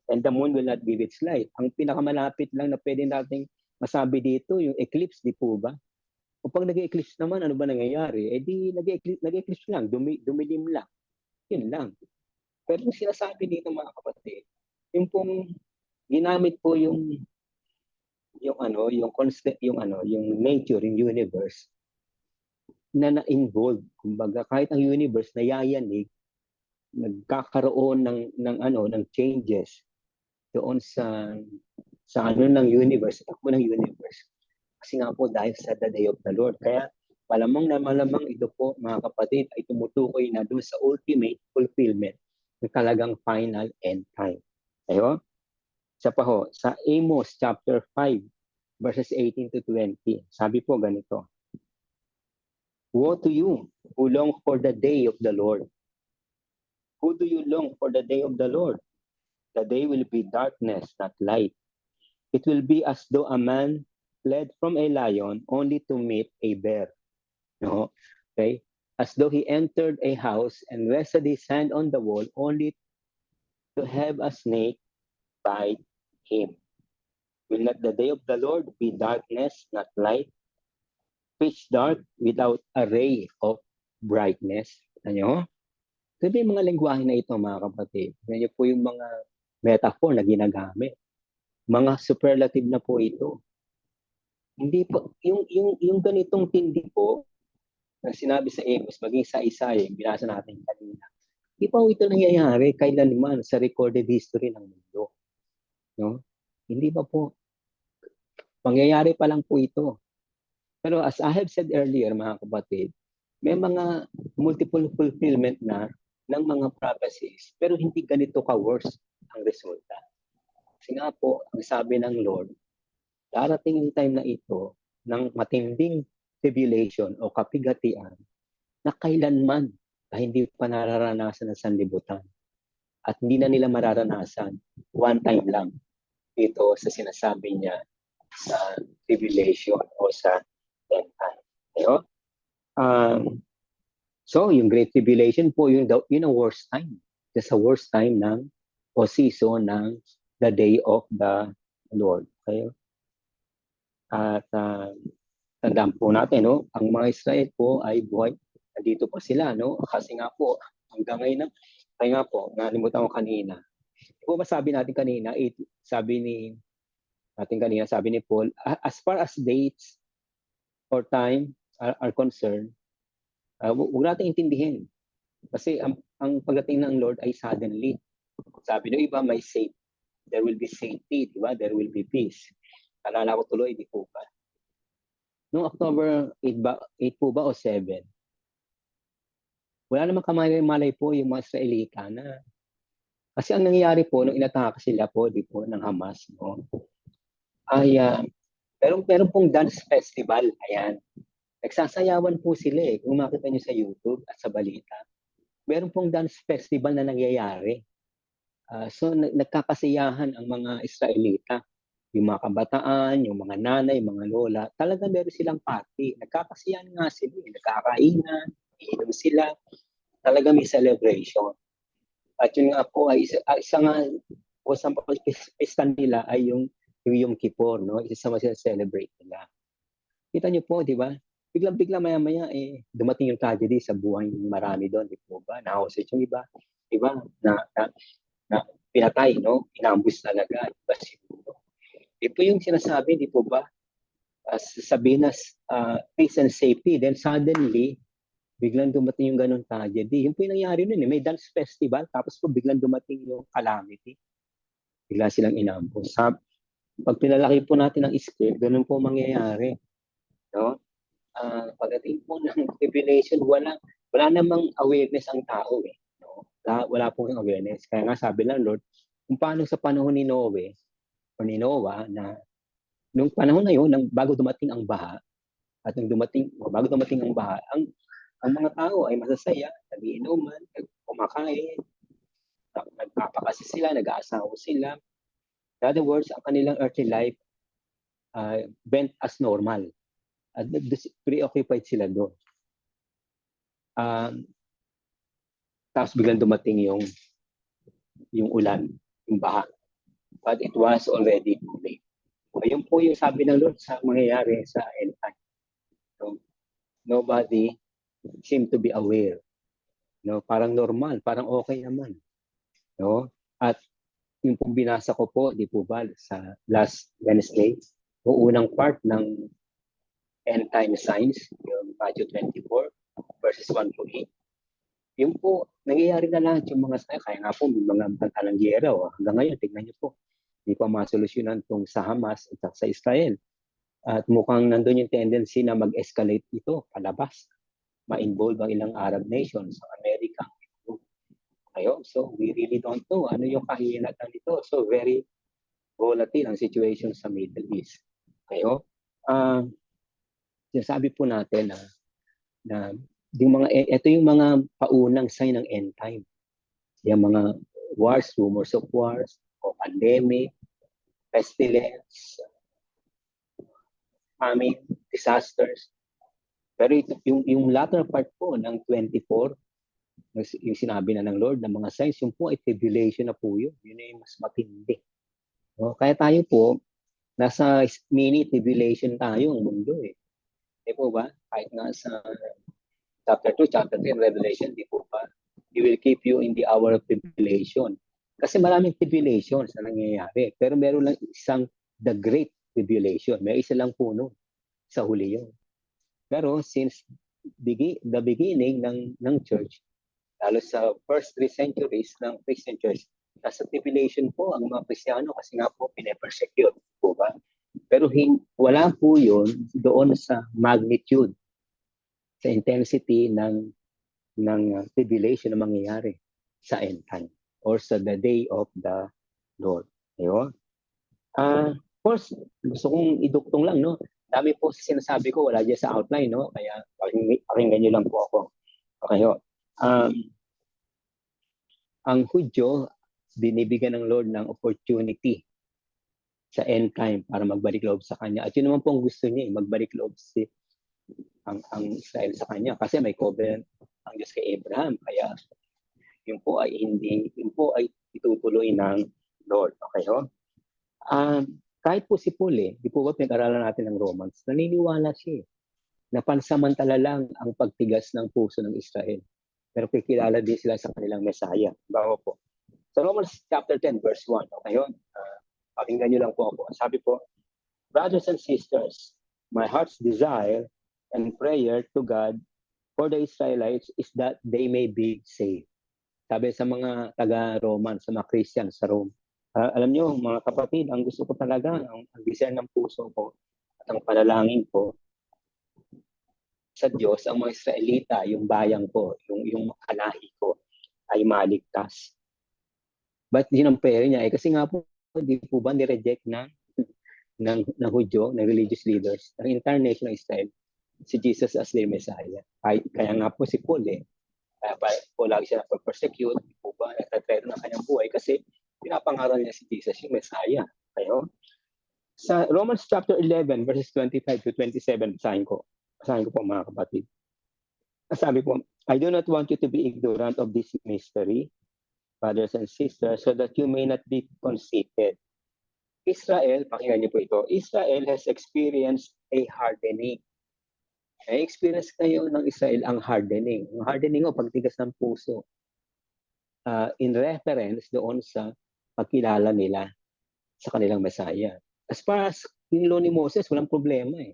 Speaker 1: and the moon will not give its light. Ang pinakamalapit lang na pwede nating masabi dito, yung eclipse, di po ba? Kapag nag-eclipse naman, ano ba nangyayari? Eh di nag-eclipse lang, dumilim lang. Yun lang. Pero yung sinasabi dito mga kapatid, yung pong ginamit po yung nature, yung universe na na-involve. Kumbaga kahit ang universe na yayanig, nagkakaroon ng changes doon sa ng universe, takbo ng universe. Kasi nga po dahil sa the day of the Lord. Kaya malamang ito po mga kapatid ay tumutukoy na doon sa ultimate fulfillment ng talagang final end time. Ayo? Sa pa ho, sa Amos chapter 5 verses 18 to 20. Sabi po ganito. Woe to you who long for the day of the Lord. Who do you long for the day of the Lord? The day will be darkness, not light. It will be as though a man fled from a lion only to meet a bear. No? Okay? As though he entered a house and rested his hand on the wall only to have a snake bite him. Will not the day of the Lord be darkness, not light? Pitch dark without a ray of brightness. Ano? Ito yung mga lengguwahe na ito, mga kapatid. Ganyan po yung mga metaphor na ginagamit. Mga superlative na po ito. Hindi po, yung ganitong tindi po, na sinabi sa Amos, maging sa Isaiah, binasa natin kanina. Hindi pa ito nangyayari kailanman sa recorded history ng mundo. No? Hindi pa po. Pangyayari pa lang po ito. Pero as I have said earlier, mga kapatid, may mga multiple fulfillment na ng mga prophecies, pero hindi ganito ka-worse ang resulta. Kasi nga po, ang sabi ng Lord, darating yung time na ito ng matinding tribulation o kapigatian na kailanman ay hindi pa nararanasan ng sanlibutan. At hindi na nila mararanasan one time lang dito sa sinasabi niya sa tribulation o sa end time. Okay? So, yung Great Tribulation po, yun ang worst time. Just a worst time o season ng the day of the Lord. Okay? At tandaan po natin, no? Ang mga Israel po ay buhay. Nandito pa sila, no? Kasi nga po, hanggang ngayon, kaya nga po, nalimutan ko kanina. Kung ba sabi natin kanina, sabi ni Paul, as far as dates or time are concerned, huwag natin intindihin. Kasi ang pagdating ng Lord ay suddenly. Sabi ng iba, there will be safety, di ba? There will be peace. Alala ko tuloy, di po ba? Noong October 8 po ba o 7? Wala namang kamalay-malay po yung mga Israelita na kasi ang nangyayari po nung inatake sila po, di po, ng Hamas, no? Ay, meron pong dance festival, ayan. Nagsasayawan po sila eh, kung makita nyo sa YouTube at sa balita. Meron pong dance festival na nangyayari. So, nagkakasiyahan ang mga Israelita. Yung mga kabataan, yung mga nanay, yung mga lola, talaga meron silang party. Nagkakasiyahan nga sila, nagkakainan, iinom sila. Talaga may celebration. At yun nga po, ay isa nga po sa pista nila ay yung Yom Kippur, no? Isa sa celebrate nila. Kita nyo po, di ba? Biglang-bigla maya-maya dumating yung tragedy sa buhay ng marami doon, di po ba? Nahosit yung iba, di ba? Na pinatay, no? Inambus talaga, iba siguro. Ito yung sinasabi, di po ba? Sabihin na peace and safety, then suddenly, biglang dumating yung ganun tragedy. Yung po yung nangyari nun, may dance festival, tapos po biglang dumating yung calamity. Bigla silang inambus. Pag pinalaki po natin ang script, ganun po mangyayari. No? Pagdating po ng tribulation, wala namang awareness ang tao eh. No? Wala pong awareness. Kaya nga sabi ng Lord, kung paano sa panahon ni Noe o ni Noah na nung panahon na yun, bago dumating ang baha, at bago dumating ang baha, ang mga tao ay masasaya, nagiinuman, kumakain, nagpapakasal sila, nag-aasawa sila. In other words, ang kanilang earthly life went as normal. At preoccupied sila doon. Tapos biglang dumating yung ulan, yung baha. But it was already too late. Ayun po yung sabi ng Lord sa mangyayari sa end time. So, nobody seemed to be aware. No, parang normal, parang okay naman. No? At yung pong binasa ko po, di po ba, sa last Wednesday, yung unang part ng end time signs, yung Matthew 24, verses 1 to 8. Yung po, nangyayari na lahat yung mga signs. Kaya nga po, may mga banta ng giyera. Hanggang ngayon, tignan niyo po, hindi pa masolusyonan itong sa Hamas at sa Israel. At mukhang nandun yung tendency na mag-escalate ito, palabas. Ma-involve ang ilang Arab nations, ang Amerika. Ayun, so we really don't know ano yung kahinatan nito. So very volatile ang situation sa Middle East. Ayun. Sinasabi po natin na yung mga ito yung mga paunang sign ng end time. Yung mga wars, rumors of wars, o pandemic, pestilence, famine, disasters. Pero ito, yung latter part po ng 24, yung sinabi na ng Lord ng mga signs, yung po ay tribulation na po yun. Yun ay mas matindi. No? Kaya tayo po, nasa mini tribulation tayo ang mundo eh. Di po ba? Kahit nga sa chapter 2, chapter 3, Revelation, di po ba? He will keep you in the hour of tribulation. Kasi maraming tribulations na nangyayari. Pero meron lang isang the great tribulation. May isa lang po no, sa huli yun. Pero since the beginning ng church, lalo sa first 3 centuries ng Christian church, nasa tribulation po ang mga Kristiyano kasi nga po pinapersecute po ba? Pero wala po yun doon sa magnitude, sa intensity ng tribulation na mangyayari sa end time or sa the day of the Lord. Ayun. Of course, gusto kong iduktong lang, no? Dami po sa sinasabi ko, wala dyan sa outline, no? Kaya pakinggan nyo lang po ako. Okay, ang Hudyo, binibigyan ng Lord ng opportunity sa end time para magbalik loob sa Kanya. At yun naman po ang gusto niya, magbalik loob ang Israel sa Kanya. Kasi may covenant ang Diyos kay Abraham. Kaya yun po ay itutuloy ng Lord. Okay, ho? Kahit po si Paul, di po ba pinag-aralan natin ng Romans, naniniwala siya na pansamantala lang ang pagtigas ng puso ng Israel. Pero kikilala din sila sa kanilang Messiah. Bawa po. Sa Romans chapter 10, verse 1. Okay, yun. Pakinggan nyo lang po ako. Sabi po, brothers and sisters, my heart's desire and prayer to God for the Israelites is that they may be saved. Sabi sa mga taga-Roman, sa mga Christian sa Rome. Alam nyo, mga kapatid, ang gusto ko talaga, ang desire ng puso ko at ang panalangin ko sa Diyos, ang mga Israelita, yung bayan ko, yung kalahi ko, ay maligtas. But yun ang prayer niya. Kasi nga po, di po ba nireject ng Hudyo, ng religious leaders, ng entire nation ng Israel, si Jesus as their Messiah. Kaya nga po si Paul kaya po lagi siya na-persecute, di po ba, nagtatreto ng kanyang buhay kasi pinapangaral niya si Jesus yung Messiah. Kayo? Sa Romans chapter 11, verses 25 to 27, basahin ko po mga kapatid. Sabi po, I do not want you to be ignorant of this mystery, brothers and sisters, so that you may not be conceited. Israel, pakinggan niyo po ito, Israel has experienced a hardening. Na-experience kayo ng Israel ang hardening. Ang hardening o pagtigas ng puso. In reference doon sa pagkilala nila sa kanilang Messiah. As far as yung law ni Moses, walang problema eh.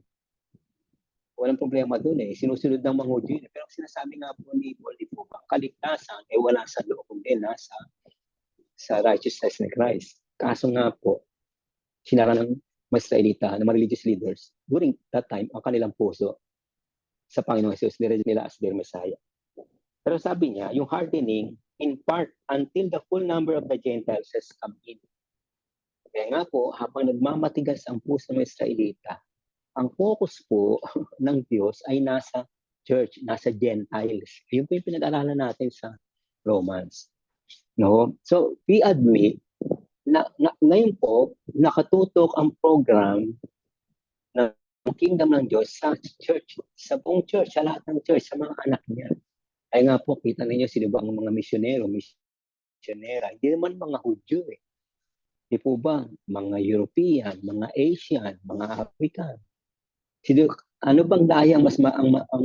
Speaker 1: Walang problema doon eh. Sinusunod ng mga Hudyo. Pero sinasabi nga po ni Paul, di po ba, kaligtasan eh wala sa loob kundi nasa sa righteousness ni Christ. Kaso nga po, sinara ng mga Israelita, ng mga religious leaders, during that time, ang kanilang puso sa Panginoong Jesus, nila as their Messiah. Pero sabi niya, yung hardening, in part, until the full number of the Gentiles has come in. Kaya nga po, habang nagmamatigas ang puso ng Israelita, ang focus po ng Diyos ay nasa church, nasa Gentiles. Yun po yung pinag-aralan natin sa Romans. No? So, we admit na ngayon po, nakatutok ang program ng kingdom ng Diyos sa church, sa buong church, sa lahat ng church, sa mga anak niya. Ay nga po, kita ninyo, sino ba ang mga misyonero, misyonera? Hindi naman mga Hudyo eh. Di po ba? Mga European, mga Asian, mga African. Sino, ano bang daya ang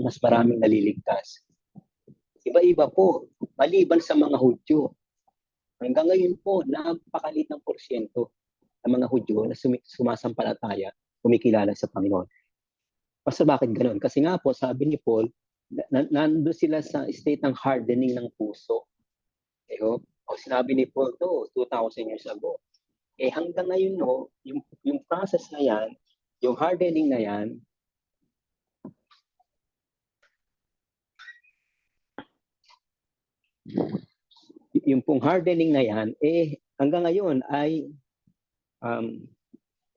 Speaker 1: mas maraming naliligtas? Iba-iba po, maliban sa mga Hudyo. Hanggang ngayon po, napakaliit ng porsyento ng mga Hudyo na sumasampalataya, kumikilala sa Panginoon. Basta bakit ganoon? Kasi nga po, sabi ni Paul, nandun sila sa state ng hardening ng puso. O sinabi ni Paul to 2,000 years ago. Hanggang ngayon, no, yung process na yan, yung hardening na yan, yung pong hardening na yan, hanggang ngayon ay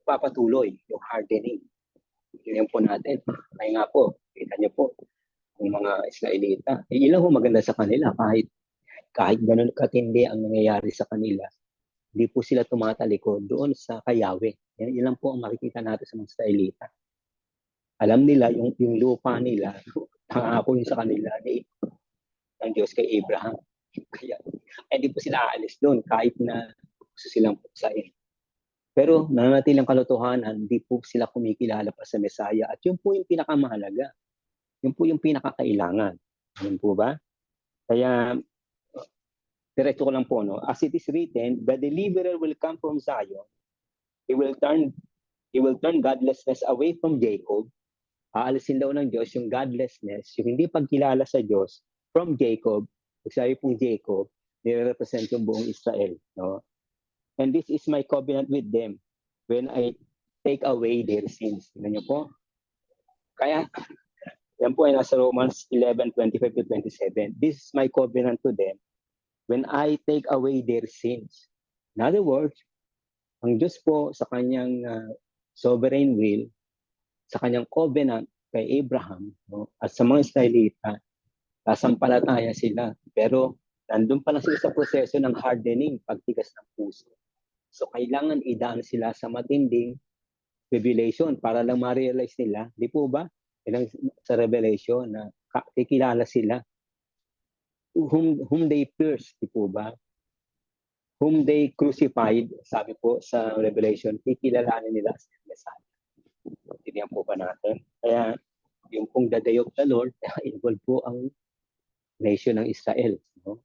Speaker 1: papatuloy yung hardening. Yan po natin. Ay nga po, kita niyo po, yung mga Israelita, ilan po maganda sa kanila kahit ganun katindi ang nangyayari sa kanila, hindi po sila tumatalikod doon sa Yahweh. Yan lang po ang makikita natin sa mga Israelita. Alam nila yung lupa nila, pangako yun sa kanila ng Diyos kay Abraham. Kaya hindi po sila aalis doon kahit na gusto silang puksain. Pero nananatilang kalotohanan, hindi po sila kumikilala pa sa Mesaya. At yun po yung pinakamahalaga. Yun po yung pinakakailangan. Yun po ba? Kaya, diretso ko lang po, no? As it is written, the deliverer will come from Zion. He will turn godlessness away from Jacob. Aalisin daw ng Diyos yung godlessness, yung hindi pagkilala sa Diyos from Jacob. Sabi pong Jacob, nire-represent yung buong Israel. No? And this is my covenant with them when I take away their sins. Tingnan niyo po. Kaya, yan po ay nasa Romans 11:25-27. This is my covenant to them when I take away their sins. In other words, ang Diyos po sa kanyang sovereign will, sa kanyang covenant kay Abraham, no, at sa mga Israelita, sasampalataya sila. Pero nandun pa lang sila sa proseso ng hardening, pagtigas ng puso. So kailangan idaan sila sa matinding revelation para lang ma-realize nila, di po ba? Ilang sa revelation na kikilala sila. Whom they pierced, di po ba? Whom they crucified, sabi po sa Revelation, kikilalanin nila as Messiah. Tindihan po ba natin? Kaya yung pong the day of the Lord, involve po ang nation ng Israel. No?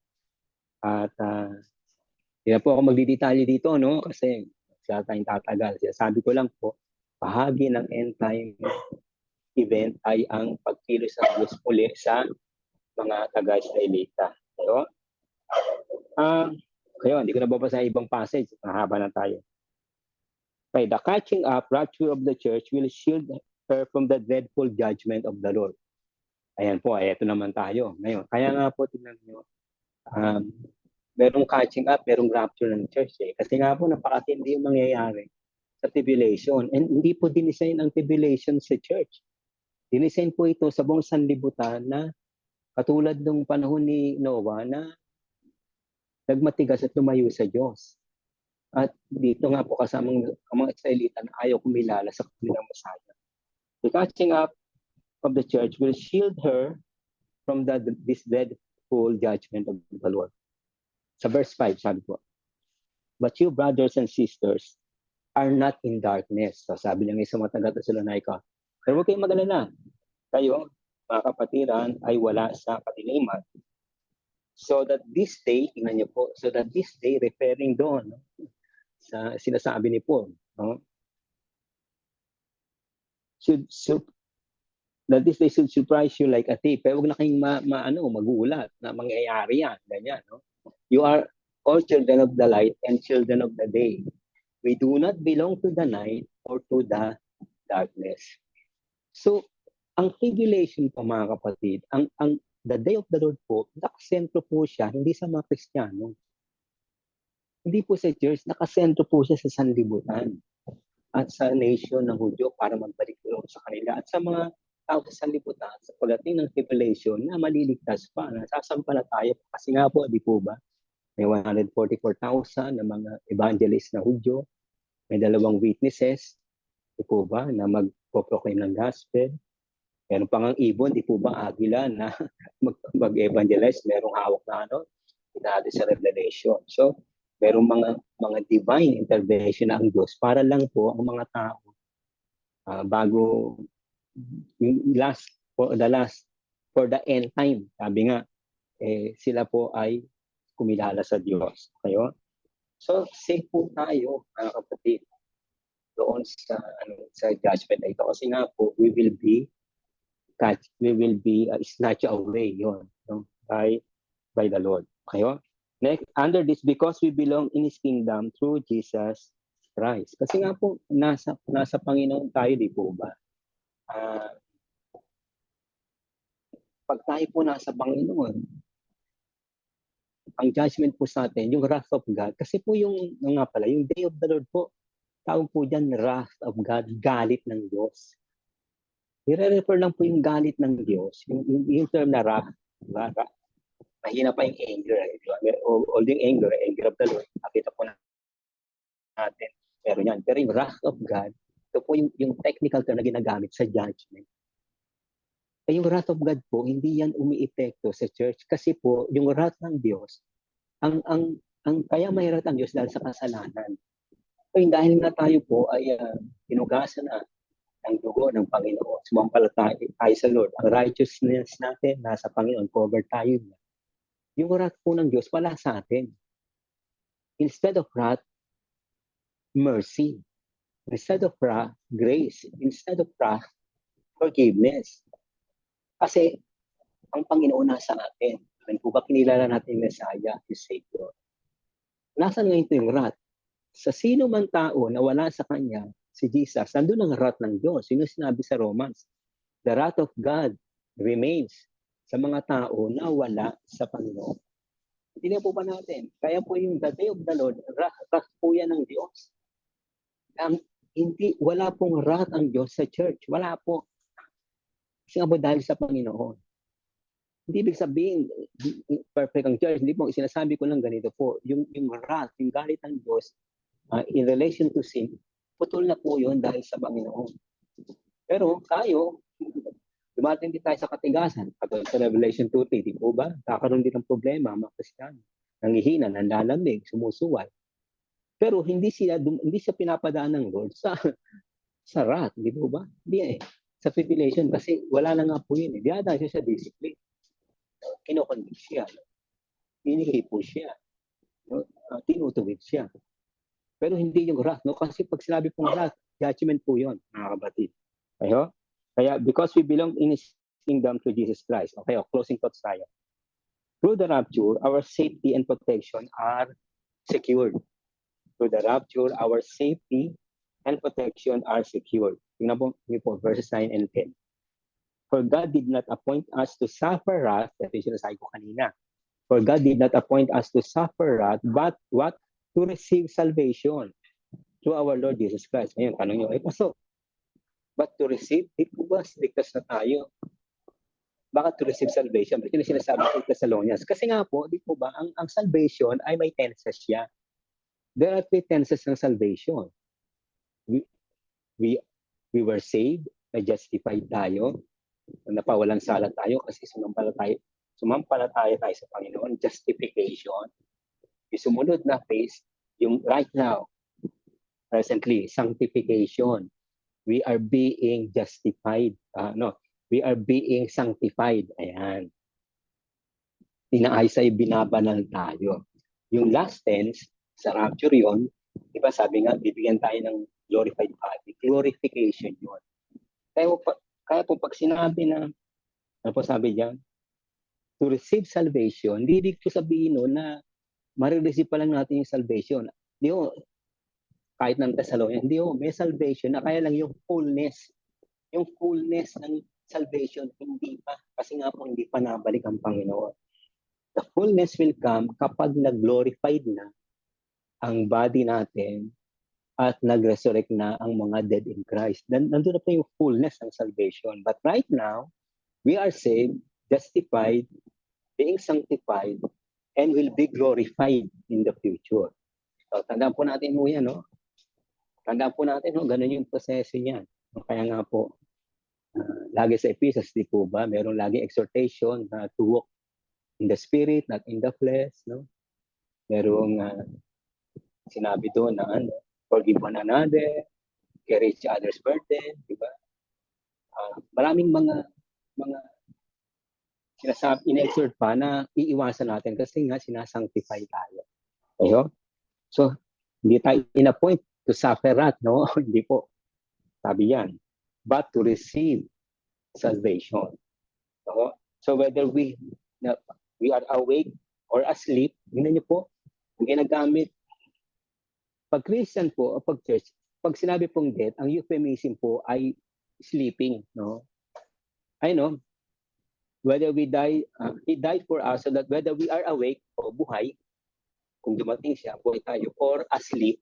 Speaker 1: At hindi na po ako magdidetalye dito, no? Kasi siya tayong tatagal. Sabi ko lang po, bahagi ng end time event ay ang pagkilos ng Diyos muli sa mga taga-Israelita. So, kaya hindi ko nababasa ibang passage. Mahaba na tayo. Okay, the catching up, rapture of the church will shield her from the dreadful judgment of the Lord. Ayan po, eto naman tayo. Ngayon, kaya nga po, tingnan nyo, merong catching up, merong rapture ng church. Kasi nga po, napakatindi yung mangyayari sa tribulation. And hindi po dinisign ang tribulation sa church. Dinisign po ito sa buong sanlibutan na katulad ng panahon ni Noah na nagmatigas at lumayo sa Diyos. At dito nga po kasamang mga Israelita na ayaw kumilala sa kanilang Messiah. The catching up of the church will shield her from this dreadful judgment of the Lord. Sa verse 5, sabi po, but you brothers and sisters are not in darkness. So sabi niya sa mga taga-Thessalonica, pero huwag kayong mag-alala. Kayo, mga kapatiran, ay wala sa kadiliman. So that this day, tingnan niyo po, so that this day, referring doon, no, sa sinasabi ni Paul, no, that this day should surprise you like a thief. Pero huwag na kayong magulat na mangyayari yan. Ganyan, no? You are all children of the light and children of the day. We do not belong to the night or to the darkness. So, ang tribulation po mga kapatid, the day of the Lord po, nakasentro po siya, hindi sa mga Kristiyano. Hindi po sa church, nakasentro po siya sa sanlibutan at sa nation ng Hudyo para magbalik doon sa kanila at sa mga tao sa sanlibutan sa pagdating ng tribulation na maliligtas pa, nasasampalataya pa. Kasi nga po, di po ba, may 144,000 na mga evangelist na Hudyo, may 2 witnesses, di po ba, na magpo-proclaim ng gospel. Meron pang ang ibon, di po ba, agila na mag-evangelize, merong hawak na natin sa Revelation. So, merong mga divine intervention na ang Diyos para lang po ang mga tao bago yung for the end time. Sabi nga, sila po ay kumilala sa Diyos. Kayo? So, safe po tayo, mga kapatid, doon sa judgment na ito. Kasi nga po, we will be snatched away yon, by the Lord. Kayo? Next, under this, because we belong in His kingdom through Jesus Christ. Kasi nga po, nasa Panginoon tayo, di po ba? Pag tayo po nasa Panginoon, ang judgment po sa atin, yung wrath of God, kasi po yung day of the Lord po, tawag po dyan, wrath of God, galit ng Diyos. I-refer lang po yung galit ng Diyos, yung term na wrath, mahina pa yung anger. All yung anger of the Lord, nakita po natin. Pero yung wrath of God, ito po yung technical term na ginagamit sa judgment. Yung wrath of God po, hindi yan umiepekto sa church kasi po, yung wrath ng Diyos, kaya may wrath ang Diyos dahil sa kasalanan. So, dahil na tayo po ay pinugasan na ng dugo ng Panginoon, sumampalataya tayo sa Lord. Ang righteousness natin nasa Panginoon, covered tayo na. Yung wrath po ng Diyos, wala sa atin. Instead of wrath, mercy. Instead of wrath, grace. Instead of wrath, forgiveness. Kasi ang Panginoon nasa atin. Kung po ba kinilala natin yung Messiah, yung Savior? Nasaan ngayon ito yung wrath? Sa sino man tao na wala sa Kanya, si Jesus, nandun ang wrath ng Diyos. Yun yung sinabi sa Romans. The wrath of God remains sa mga tao na wala sa Panginoon. Hindi po ba natin? Kaya po yung the day of the Lord, wrath po yan ng Diyos. Wala pong wrath ang Diyos sa church. Wala po. Kasi nga po dahil sa Panginoon. Hindi ibig sabihin, perfect ang church. Hindi po, sinasabi ko lang ganito po. Yung wrath, yung galit ng Diyos in relation to sin, putol na po yun dahil sa Panginoon. Pero tayo, dumating din tayo sa katigasan. Katulad sa Revelation 2:3, di po ba? Kakaroon din ng problema, mga Kristiyano. Nangihina, nanlalamig, sumusuway. Pero hindi siya pinapadaan ng Lord sa wrath, di po ba? Hindi sa tribulation kasi wala na nga po yun. Diada siya sa discipline. Kinokonvict siya. Hinihili po siya. Tinutuwid siya. Pero hindi yung wrath. Kasi pag sinabi pong wrath, judgment po yun, mga kapatid. Kaya because we belong in His kingdom through Jesus Christ. Okay, closing thoughts tayo. Through the rapture, our safety and protection are secured. Through the rapture, our safety and protection are secured. Tingnan po, verses 9 and 10. For God did not appoint us to suffer wrath, ito yung sinasabi ko kanina. For God did not appoint us to suffer wrath, but what? To receive salvation through our Lord Jesus Christ. Ngayon, tanong nyo, pasok, but to receive, di po ba, ligtas na tayo? Bakit to receive salvation? Ito yung sinasabi ko sa Thessalonians. Kasi nga po, di po ba, ang salvation ay may tenses siya. There are 3 tenses ng salvation. We were saved, na-justified tayo, napawalan sala tayo kasi sumampalataya tayo sa Panginoon. Justification. Yung sumunod na phase, yung right now, presently, sanctification. We are being justified. We are being sanctified. Ayan. Inaayos ay binabanal tayo. Yung last tense, sa rapture yun, di ba sabi nga, bibigyan tayo ng glorified body. Glorification yun. Kaya po pag sinabi na, ano po sabi diyan? To receive salvation, hindi ibig po sabihin na marireceive pa lang natin yung salvation. Hindi ho, kahit ng Thessalonians, hindi ho, may salvation na kaya lang yung fullness ng salvation, hindi pa. Kasi nga po, hindi pa nabalik ang Panginoon. The fullness will come kapag nag-glorified na ang body natin at nag-resurrect na ang mga dead in Christ. Nandun na po yung fullness ng salvation. But right now, we are saved, justified, being sanctified, and will be glorified in the future. So, tandaan po natin mo yan, no? Tandaan po natin, no? Ganun yung proseso niyan. Kaya nga po, lagi sa Ephesians, di po ba? Meron lagi exhortation to walk in the spirit, not in the flesh, no? Merong sinabi doon na forgive one another, carry each other's burden, di ba? Maraming mga sinasabi, in-exhort pa na iiwasan natin kasi nga sinasanctify tayo. Okay? So, hindi tayo in-appoint to suffer wrath, no? Hindi po. Sabi yan. But to receive salvation. So whether we are awake or asleep, tingnan niyo po, ang ginagamit. Pag Christian po, o pag church, pag sinabi pong death, ang euphemism po ay sleeping, no? I know, whether we die, He died for us so that whether we are awake o buhay, kung dumating siya, buhay tayo, or asleep,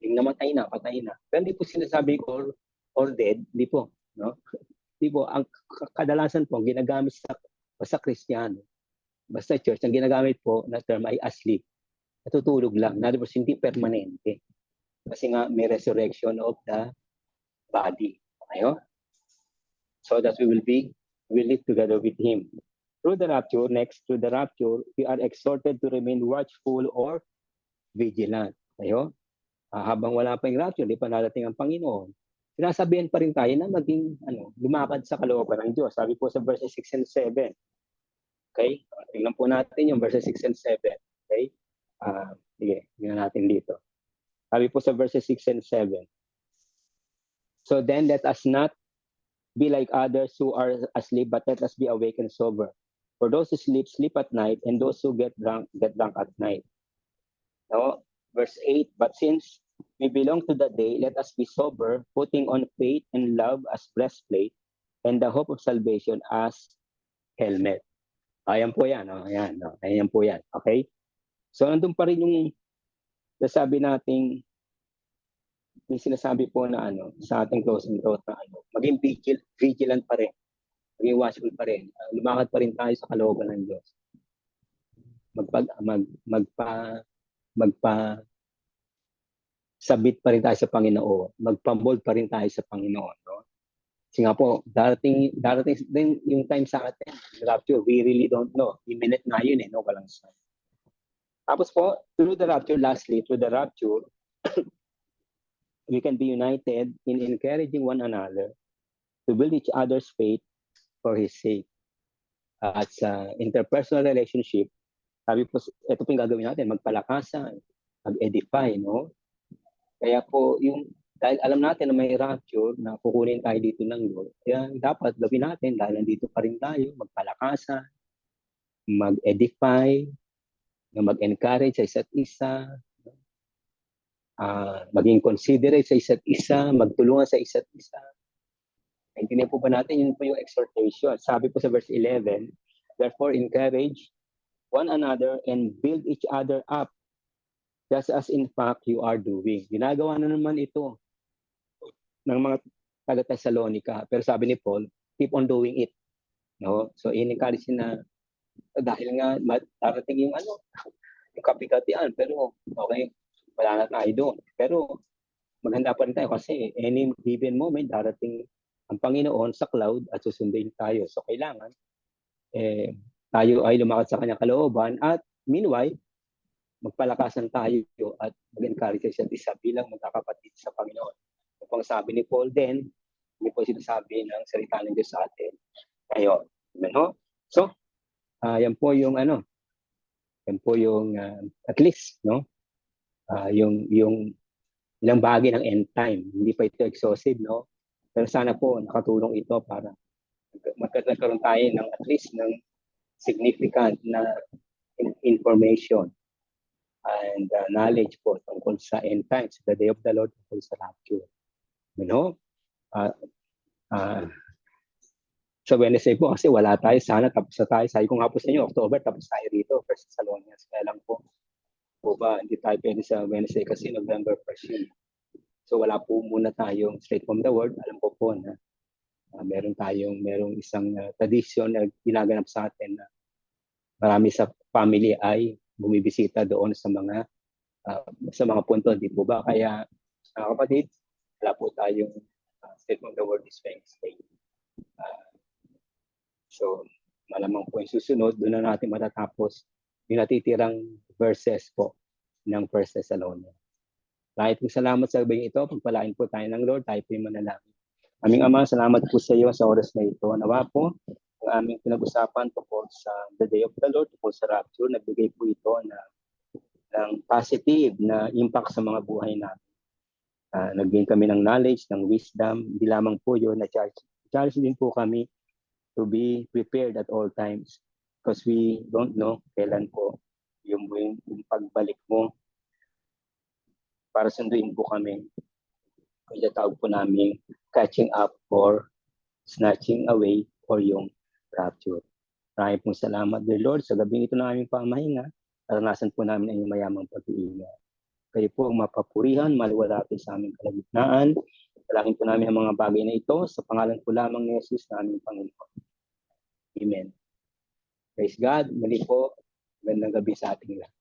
Speaker 1: yung namatay na, patay na. Pero hindi po sinasabi or dead, hindi po, no? Hindi po, ang kadalasan po, ang ginagamit sa Kristiyano, basta church, ang ginagamit po na term ay asleep. Natutulog lang. In other words, hindi permanente. Kasi nga may resurrection of the body. Ayo? So that we live together with Him. Through the rapture, we are exhorted to remain watchful or vigilant. Ayo? Habang wala pa yung rapture, di pa narating ang Panginoon, sinasabihan pa rin tayo na maging lumakad sa kalooban ng Diyos. Sabi po sa verses 6 and 7. Okay? Tingnan po natin yung verses 6 and 7. Okay? Sige, tingnan natin dito. Sabi po sa verses 6 and 7. So then let us not be like others who are asleep, but let us be awake and sober. For those who sleep, sleep at night, and those who get drunk at night. No? Verse 8, but since we belong to the day, let us be sober, putting on faith and love as breastplate, and the hope of salvation as helmet. Ayan po yan. Ayan, ayan po yan. Okay? So, nandun pa rin yung nasabi nating, yung sinasabi po na sa ating closing thought na maging vigilant pa rin. Maging watchful pa rin. Lumakad pa rin tayo sa kalooban ng Diyos. Sabit pa rin tayo sa Panginoon. Magpambold pa rin tayo sa Panginoon. No? Kasi nga po, darating din yung time sa atin. Rapture, we really don't know. Imminent na yun no? Walang sign. Tapos po, through the rapture, we can be united in encouraging one another to build each other's faith for His sake. At sa interpersonal relationship, sabi po, ito po yung gagawin natin, magpalakasan, mag-edify, no? Kaya po, dahil alam natin na may rapture, na kukunin tayo dito ng Lord, kaya dapat gawin natin, dahil nandito pa rin tayo, magpalakasan, mag-edify, mag-encourage sa isa't isa, maging considerate sa isa't isa, magtulungan sa isa't isa. Intindihan po ba natin? Yun po yung exhortation. Sabi po sa verse 11, therefore encourage one another and build each other up, just as in fact you are doing. Ginagawa na naman ito ng mga taga-Thessalonica. Pero sabi ni Paul, keep on doing it. No? So in-encourage na dahil nga darating yung yung kapigatian, pero okay, wala na tayo doon. Pero maghanda pa rin tayo kasi any given moment darating ang Panginoon sa cloud at susundin tayo. So kailangan tayo ay lumakad sa kanyang kalooban at meanwhile magpalakasan tayo at mag-encourage sa isa't isa bilang magkakapatid sa Panginoon. Kung sabi ni Paul din, hindi po sinasabi ng salita ng Diyos sa atin. Ngayon, no? So, yan po yung at least, no? Yung ilang bagay ng end time. Hindi pa ito exhaustive, no? Pero sana po nakatulong ito para magkaroon tayo ng at least ng significant na information and knowledge po tungkol sa end times, the day of the Lord, tungkol sa rapture. You know? Sa Wednesday po kasi wala tayo, sana tapos na tayo. Sabi ko nga po sa inyo, October tapos tayo rito, 1 Thessalonians. Kaya lang po ba, hindi tayo pwede sa Wednesday kasi November 1st yun. So wala po muna tayong straight from the word. Alam ko po na merong isang tradisyon na ginaganap sa atin na marami sa family ay bumibisita doon sa mga punto, di po ba? Kaya kapatid, wala po tayong straight from the word this Wednesday. So malamang po yung susunod, doon na natin matatapos yung natitirang verses po ng 1 Thessalonians. Kahit po salamat sa gabing ito, pagpalain po tayo ng Lord, tayo po yung manalangin. Aming Ama, salamat po sa iyo sa oras na ito. Nawa po, ang aming pinag-usapan tungkol sa the day of the Lord, tungkol sa rapture, nagbigay po ito ng positive na impact sa mga buhay natin. Nag-gain kami ng knowledge, ng wisdom, hindi lamang po yun, na-charge din po kami to be prepared at all times because we don't know kailan po yung pagbalik mo para sunduin po kami. Kaya tawag po namin catching up or snatching away or yung rapture. Maraming pong salamat, dear Lord, sa gabing ito na aming pamahinga. Naranasan po namin ang inyong mayamang pag-iingat. Kayo po ang mapapurihan, maluwalhati sa aming kalagitnaan. Dalangin po namin ang mga bagay na ito sa pangalan po lamang ni Jesus na aming Panginoon. Amen. Praise God. Muli po, magandang gabi sa ating lahat.